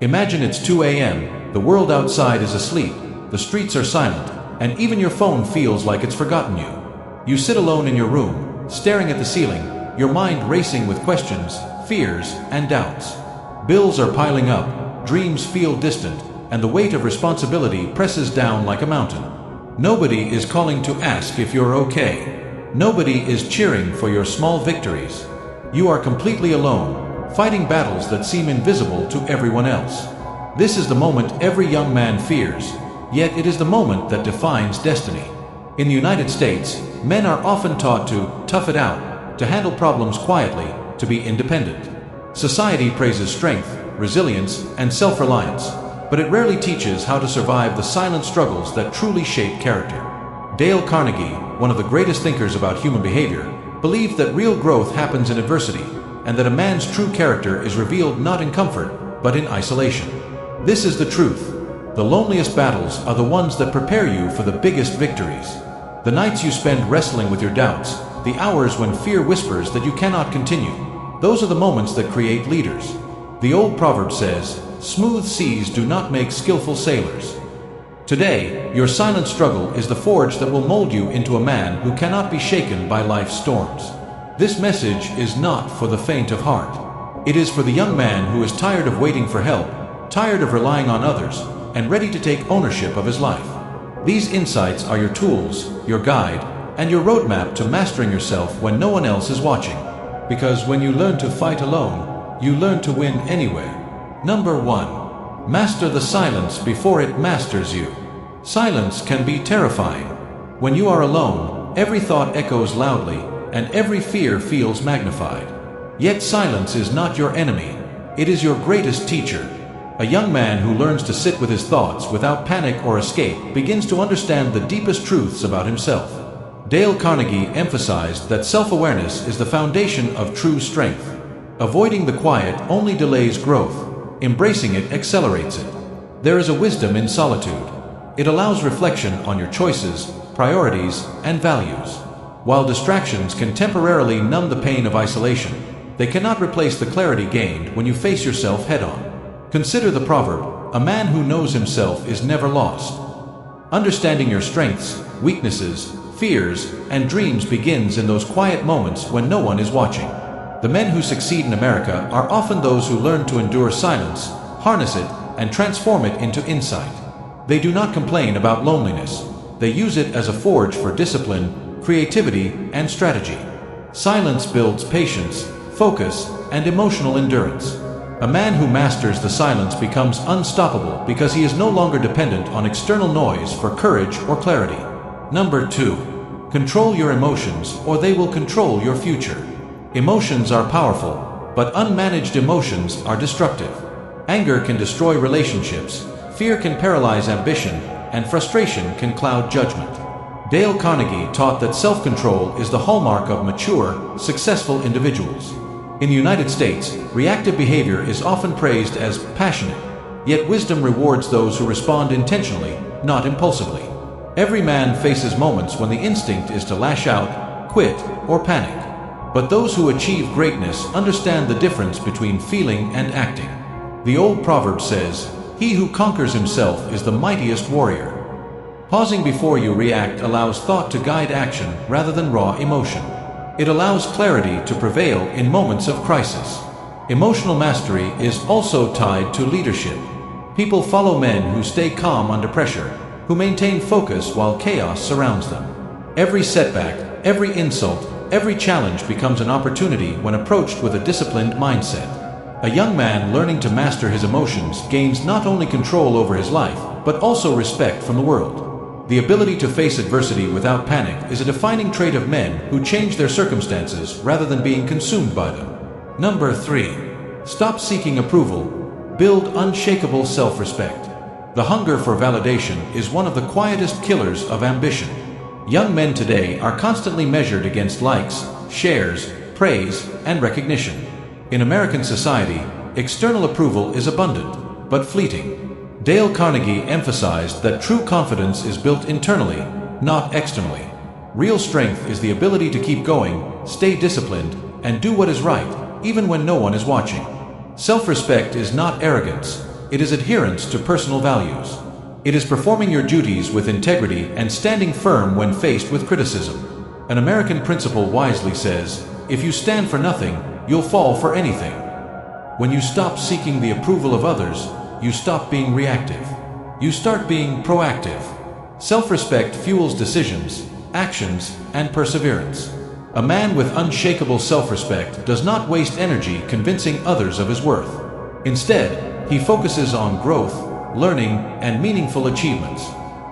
Imagine it's 2 a.m., the world outside is asleep, the streets are silent, and even your phone feels like it's forgotten you. You sit alone in your room, staring at the ceiling, your mind racing with questions, fears, and doubts. Bills are piling up, dreams feel distant, and the weight of responsibility presses down like a mountain. Nobody is calling to ask if you're okay. Nobody is cheering for your small victories. You are completely alone, fighting battles that seem invisible to everyone else. This is the moment every young man fears, yet it is the moment that defines destiny. In the United States, men are often taught to tough it out, to handle problems quietly, to be independent. Society praises strength, resilience, and self-reliance, but it rarely teaches how to survive the silent struggles that truly shape character. Dale Carnegie, one of the greatest thinkers about human behavior, believed that real growth happens in adversity, and that a man's true character is revealed not in comfort, but in isolation. This is the truth. The loneliest battles are the ones that prepare you for the biggest victories. The nights you spend wrestling with your doubts, the hours when fear whispers that you cannot continue, those are the moments that create leaders. The old proverb says, "Smooth seas do not make skillful sailors." Today, your silent struggle is the forge that will mold you into a man who cannot be shaken by life's storms. This message is not for the faint of heart. It is for the young man who is tired of waiting for help, tired of relying on others, and ready to take ownership of his life. These insights are your tools, your guide, and your roadmap to mastering yourself when no one else is watching. Because when you learn to fight alone, you learn to win anywhere. Number 1. Master the silence before it masters you. Silence can be terrifying. When you are alone, every thought echoes loudly, and every fear feels magnified. Yet silence is not your enemy. It is your greatest teacher. A young man who learns to sit with his thoughts without panic or escape begins to understand the deepest truths about himself. Dale Carnegie emphasized that self-awareness is the foundation of true strength. Avoiding the quiet only delays growth. Embracing it accelerates it. There is a wisdom in solitude. It allows reflection on your choices, priorities, and values. While distractions can temporarily numb the pain of isolation, they cannot replace the clarity gained when you face yourself head-on. Consider the proverb, "A man who knows himself is never lost." Understanding your strengths, weaknesses, fears, and dreams begins in those quiet moments when no one is watching. The men who succeed in America are often those who learn to endure silence, harness it, and transform it into insight. They do not complain about loneliness. They use it as a forge for discipline, creativity, and strategy. Silence builds patience, focus, and emotional endurance. A man who masters the silence becomes unstoppable because he is no longer dependent on external noise for courage or clarity. Number 2. Control your emotions or they will control your future. Emotions are powerful, but unmanaged emotions are destructive. Anger can destroy relationships, fear can paralyze ambition, and frustration can cloud judgment. Dale Carnegie taught that self-control is the hallmark of mature, successful individuals. In the United States, reactive behavior is often praised as passionate, yet wisdom rewards those who respond intentionally, not impulsively. Every man faces moments when the instinct is to lash out, quit, or panic. But those who achieve greatness understand the difference between feeling and acting. The old proverb says, "He who conquers himself is the mightiest warrior." Pausing before you react allows thought to guide action rather than raw emotion. It allows clarity to prevail in moments of crisis. Emotional mastery is also tied to leadership. People follow men who stay calm under pressure, who maintain focus while chaos surrounds them. Every setback, every insult, every challenge becomes an opportunity when approached with a disciplined mindset. A young man learning to master his emotions gains not only control over his life, but also respect from the world. The ability to face adversity without panic is a defining trait of men who change their circumstances rather than being consumed by them. Number 3. Stop seeking approval. Build unshakable self-respect. The hunger for validation is one of the quietest killers of ambition. Young men today are constantly measured against likes, shares, praise, and recognition. In American society, external approval is abundant, but fleeting. Dale Carnegie emphasized that true confidence is built internally, not externally. Real strength is the ability to keep going, stay disciplined, and do what is right, even when no one is watching. Self-respect is not arrogance. It is adherence to personal values. It is performing your duties with integrity and standing firm when faced with criticism. An American principle wisely says, if you stand for nothing, you'll fall for anything. When you stop seeking the approval of others, you stop being reactive. You start being proactive. Self-respect fuels decisions, actions, and perseverance. A man with unshakable self-respect does not waste energy convincing others of his worth. Instead, he focuses on growth, learning, and meaningful achievements.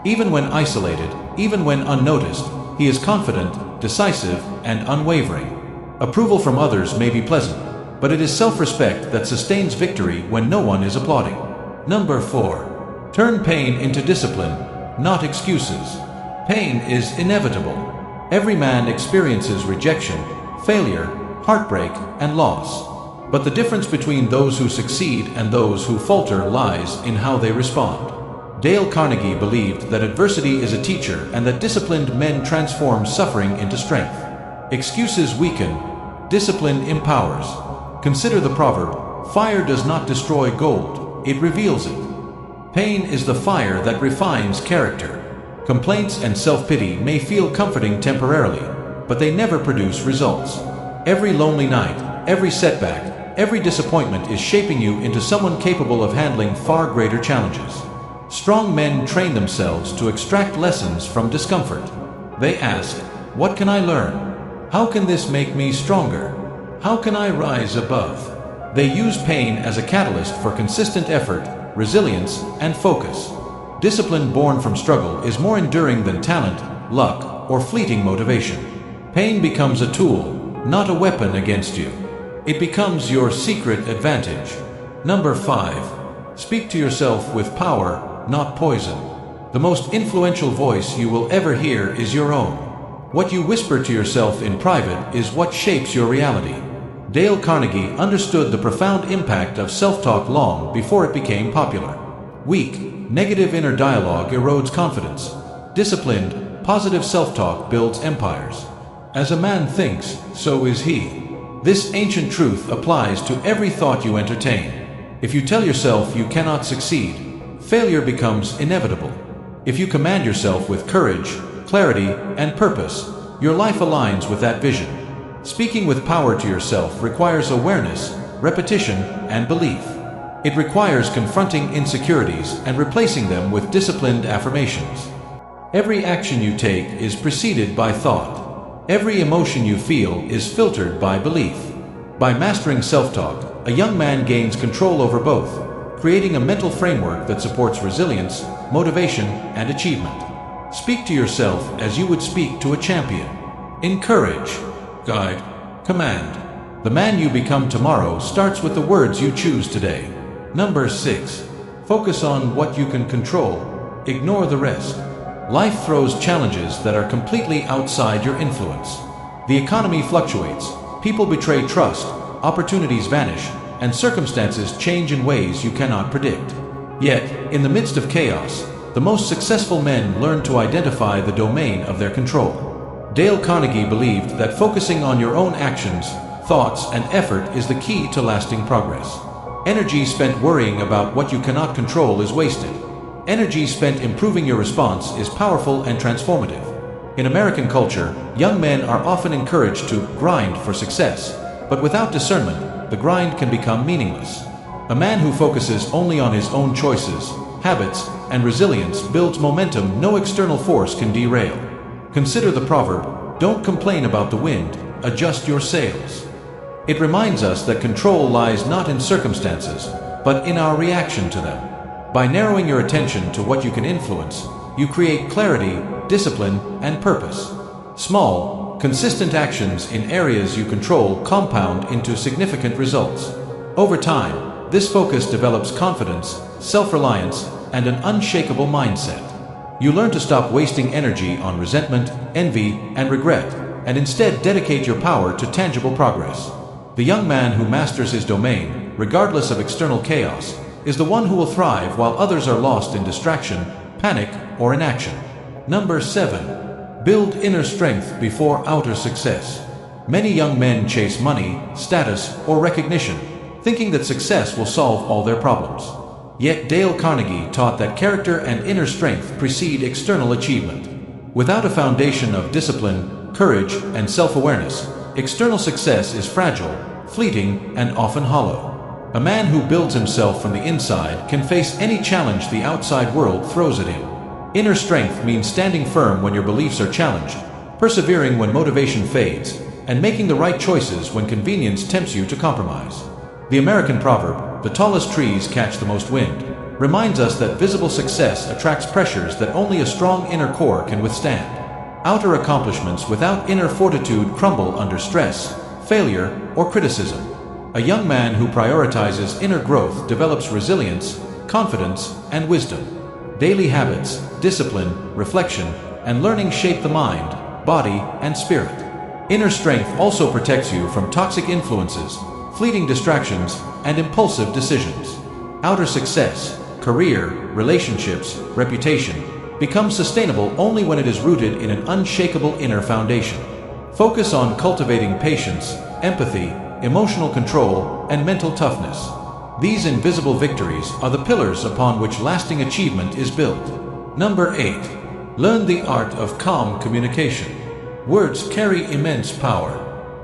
Even when isolated, even when unnoticed, he is confident, decisive, and unwavering. Approval from others may be pleasant, but it is self-respect that sustains victory when no one is applauding. Number 4. Turn pain into discipline, not excuses. Pain is inevitable. Every man experiences rejection, failure, heartbreak, and loss. But the difference between those who succeed and those who falter lies in how they respond. Dale Carnegie believed that adversity is a teacher and that disciplined men transform suffering into strength. Excuses weaken, discipline empowers. Consider the proverb, fire does not destroy gold, it reveals it. Pain is the fire that refines character. Complaints and self-pity may feel comforting temporarily, but they never produce results. Every lonely night, every setback, every disappointment is shaping you into someone capable of handling far greater challenges. Strong men train themselves to extract lessons from discomfort. They ask, what can I learn? How can this make me stronger? How can I rise above? They use pain as a catalyst for consistent effort, resilience, and focus. Discipline born from struggle is more enduring than talent, luck, or fleeting motivation. Pain becomes a tool, not a weapon against you. It becomes your secret advantage. Number 5. Speak to yourself with power, not poison. The most influential voice you will ever hear is your own. What you whisper to yourself in private is what shapes your reality. Dale Carnegie understood the profound impact of self-talk long before it became popular. Weak, negative inner dialogue erodes confidence. Disciplined, positive self-talk builds empires. As a man thinks, so is he. This ancient truth applies to every thought you entertain. If you tell yourself you cannot succeed, failure becomes inevitable. If you command yourself with courage, clarity, and purpose, your life aligns with that vision. Speaking with power to yourself requires awareness, repetition, and belief. It requires confronting insecurities and replacing them with disciplined affirmations. Every action you take is preceded by thought. Every emotion you feel is filtered by belief. By mastering self-talk, a young man gains control over both, creating a mental framework that supports resilience, motivation, and achievement. Speak to yourself as you would speak to a champion. Encourage, guide, command. The man you become tomorrow starts with the words you choose today. Number 6. Focus on what you can control. Ignore the rest. Life throws challenges that are completely outside your influence. The economy fluctuates, people betray trust, opportunities vanish, and circumstances change in ways you cannot predict. Yet, in the midst of chaos, the most successful men learn to identify the domain of their control. Dale Carnegie believed that focusing on your own actions, thoughts, and effort is the key to lasting progress. Energy spent worrying about what you cannot control is wasted. Energy spent improving your response is powerful and transformative. In American culture, young men are often encouraged to grind for success, but without discernment, the grind can become meaningless. A man who focuses only on his own choices, habits, and resilience builds momentum no external force can derail. Consider the proverb, don't complain about the wind, adjust your sails. It reminds us that control lies not in circumstances, but in our reaction to them. By narrowing your attention to what you can influence, you create clarity, discipline, and purpose. Small, consistent actions in areas you control compound into significant results. Over time, this focus develops confidence, self-reliance, and an unshakable mindset. You learn to stop wasting energy on resentment, envy, and regret, and instead dedicate your power to tangible progress. The young man who masters his domain, regardless of external chaos, is the one who will thrive while others are lost in distraction, panic, or inaction. Number 7. Build inner strength before outer success. Many young men chase money, status, or recognition, thinking that success will solve all their problems. Yet Dale Carnegie taught that character and inner strength precede external achievement. Without a foundation of discipline, courage, and self-awareness, external success is fragile, fleeting, and often hollow. A man who builds himself from the inside can face any challenge the outside world throws at him. Inner strength means standing firm when your beliefs are challenged, persevering when motivation fades, and making the right choices when convenience tempts you to compromise. The American proverb, "The tallest trees catch the most wind," reminds us that visible success attracts pressures that only a strong inner core can withstand. Outer accomplishments without inner fortitude crumble under stress, failure, or criticism. A young man who prioritizes inner growth develops resilience, confidence, and wisdom. Daily habits, discipline, reflection, and learning shape the mind, body, and spirit. Inner strength also protects you from toxic influences, fleeting distractions, and impulsive decisions. Outer success, career, relationships, reputation, becomes sustainable only when it is rooted in an unshakable inner foundation. Focus on cultivating patience, empathy, emotional control, and mental toughness. These invisible victories are the pillars upon which lasting achievement is built. Number 8. Learn the art of calm communication. Words carry immense power.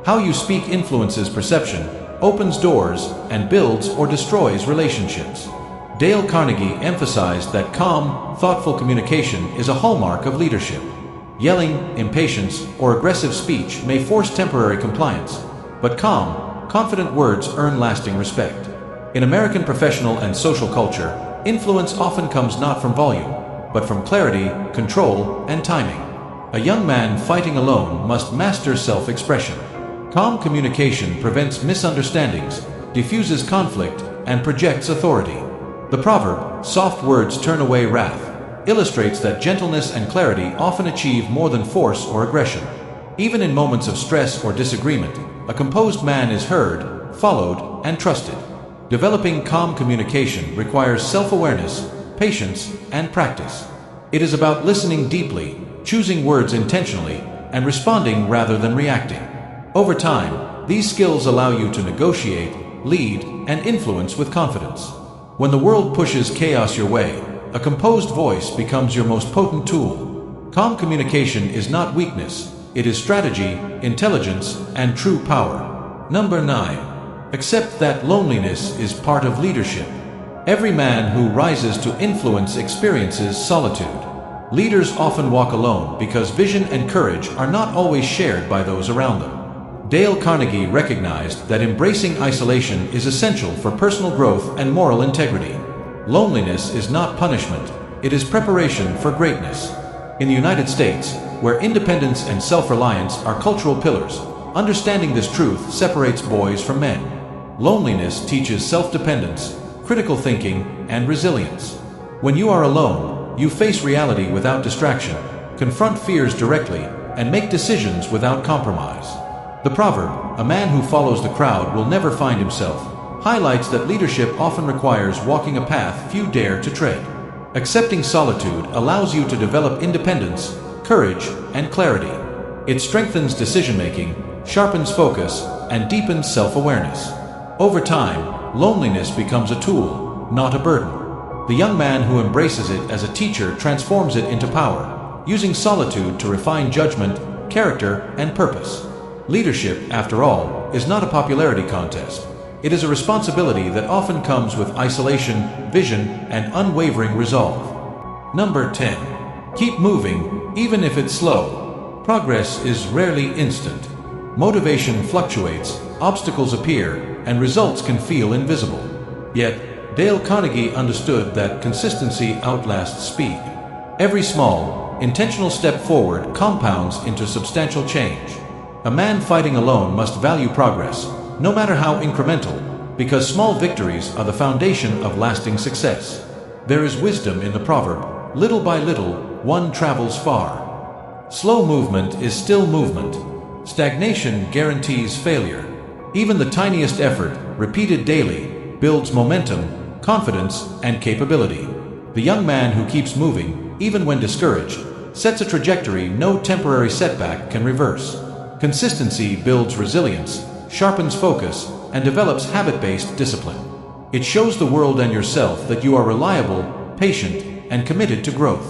How you speak influences perception, opens doors, and builds or destroys relationships. Dale Carnegie emphasized that calm, thoughtful communication is a hallmark of leadership. Yelling, impatience, or aggressive speech may force temporary compliance, but calm, confident words earn lasting respect. In American professional and social culture, influence often comes not from volume, but from clarity, control, and timing. A young man fighting alone must master self-expression. Calm communication prevents misunderstandings, diffuses conflict, and projects authority. The proverb, "Soft words turn away wrath," illustrates that gentleness and clarity often achieve more than force or aggression. Even in moments of stress or disagreement, a composed man is heard, followed, and trusted. Developing calm communication requires self-awareness, patience, and practice. It is about listening deeply, choosing words intentionally, and responding rather than reacting. Over time, these skills allow you to negotiate, lead, and influence with confidence. When the world pushes chaos your way, a composed voice becomes your most potent tool. Calm communication is not weakness, it is strategy, intelligence, and true power. Number 9. Accept that loneliness is part of leadership. Every man who rises to influence experiences solitude. Leaders often walk alone because vision and courage are not always shared by those around them. Dale Carnegie recognized that embracing isolation is essential for personal growth and moral integrity. Loneliness is not punishment, it is preparation for greatness. In the United States, where independence and self-reliance are cultural pillars, understanding this truth separates boys from men. Loneliness teaches self-dependence, critical thinking, and resilience. When you are alone, you face reality without distraction, confront fears directly, and make decisions without compromise. The proverb, "A man who follows the crowd will never find himself," highlights that leadership often requires walking a path few dare to tread. Accepting solitude allows you to develop independence, courage, and clarity. It strengthens decision-making, sharpens focus, and deepens self-awareness. Over time, loneliness becomes a tool, not a burden. The young man who embraces it as a teacher transforms it into power, using solitude to refine judgment, character, and purpose. Leadership, after all, is not a popularity contest. It is a responsibility that often comes with isolation, vision, and unwavering resolve. Number 10. Keep moving, even if it's slow. Progress is rarely instant. Motivation fluctuates, obstacles appear, and results can feel invisible. Yet, Dale Carnegie understood that consistency outlasts speed. Every small, intentional step forward compounds into substantial change. A man fighting alone must value progress, no matter how incremental, because small victories are the foundation of lasting success. There is wisdom in the proverb, "Little by little, one travels far." Slow movement is still movement. Stagnation guarantees failure. Even the tiniest effort, repeated daily, builds momentum, confidence, and capability. The young man who keeps moving, even when discouraged, sets a trajectory no temporary setback can reverse. Consistency builds resilience, sharpens focus, and develops habit-based discipline. It shows the world and yourself that you are reliable, patient, and committed to growth.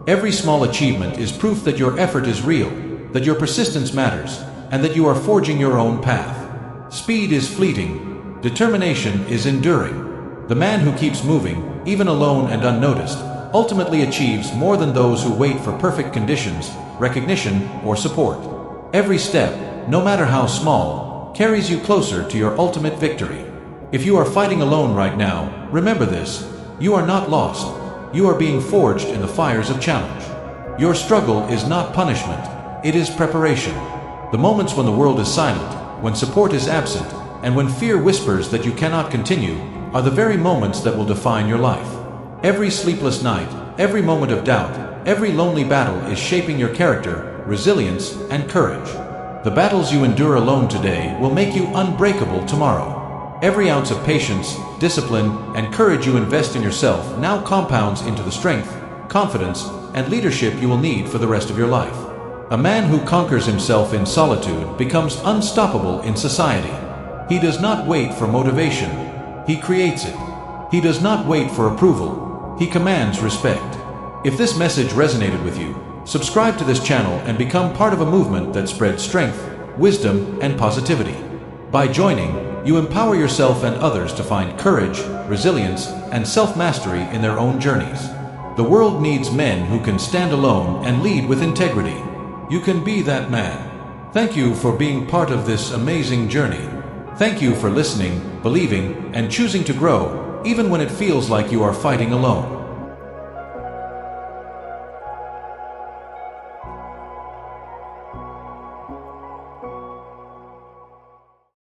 Every small achievement is proof that your effort is real, that your persistence matters, and that you are forging your own path. Speed is fleeting. Determination is enduring. The man who keeps moving, even alone and unnoticed, ultimately achieves more than those who wait for perfect conditions, recognition, or support. Every step, no matter how small, carries you closer to your ultimate victory. If you are fighting alone right now, remember this: you are not lost. You are being forged in the fires of challenge. Your struggle is not punishment, it is preparation. The moments when the world is silent, when support is absent, and when fear whispers that you cannot continue, are the very moments that will define your life. Every sleepless night, every moment of doubt, every lonely battle is shaping your character, resilience, and courage. The battles you endure alone today will make you unbreakable tomorrow. Every ounce of patience, discipline, and courage you invest in yourself now compounds into the strength, confidence, and leadership you will need for the rest of your life. A man who conquers himself in solitude becomes unstoppable in society. He does not wait for motivation, he creates it. He does not wait for approval, he commands respect. If this message resonated with you, subscribe to this channel and become part of a movement that spreads strength, wisdom, and positivity. By joining, you empower yourself and others to find courage, resilience, and self-mastery in their own journeys. The world needs men who can stand alone and lead with integrity. You can be that man. Thank you for being part of this amazing journey. Thank you for listening, believing, and choosing to grow, even when it feels like you are fighting alone.